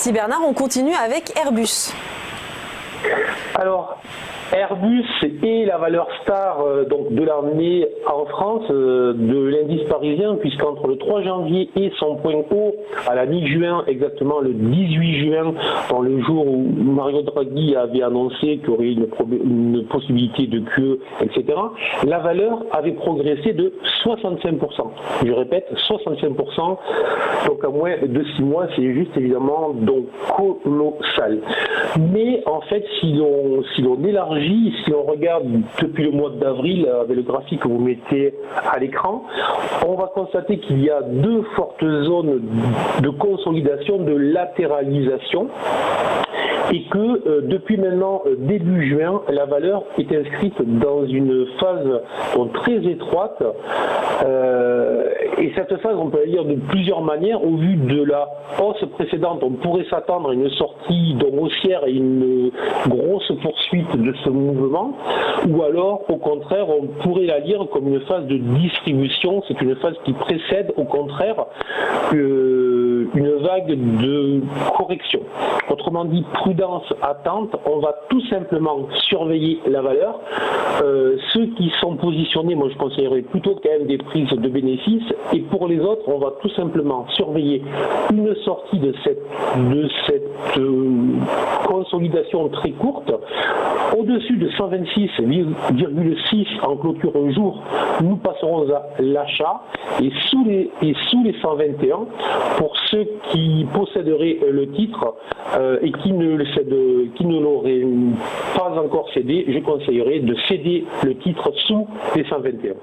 Merci Bernard, on continue avec Airbus. Alors, Airbus est la valeur star donc de l'année en France de l'indice parisien, puisqu'entre le 3 janvier et son point haut à la mi-juin, exactement le 18 juin, dans le jour où Mario Draghi avait annoncé qu'il y aurait une possibilité de QE, etc., la valeur avait progressé de 65%. Je répète, 65%, donc à moins de 6 mois, c'est juste évidemment donc colossal. Mais en fait, si l'on élargit, si on regarde depuis le mois d'avril, avec le graphique que vous mettez à l'écran, on va constater qu'il y a deux fortes zones de consolidation, de latéralisation, et que depuis maintenant début juin, la valeur est inscrite dans une phase donc très étroite. Et cette phase, on peut la lire de plusieurs manières. Au vu de la hausse précédente, on pourrait s'attendre à une sortie donc haussière et une grosse poursuite de ce mouvement. Ou alors, au contraire, on pourrait la lire comme une phase de distribution. C'est une phase qui précède, au contraire, une vague de correction. Autrement dit, prudence, attente. On va tout simplement surveiller la valeur. Ceux qui sont positionnés, moi je conseillerais plutôt quand même des prises de bénéfices. Et pour les autres, on va tout simplement surveiller une sortie de cette consolidation très courte. Au-dessus de 126,6 en clôture un jour, nous passerons à l'achat. Et sous les 121, pour ceux qui posséderaient le titre et qui ne l'auraient pas encore cédé, je conseillerais de céder le titre sous les 121.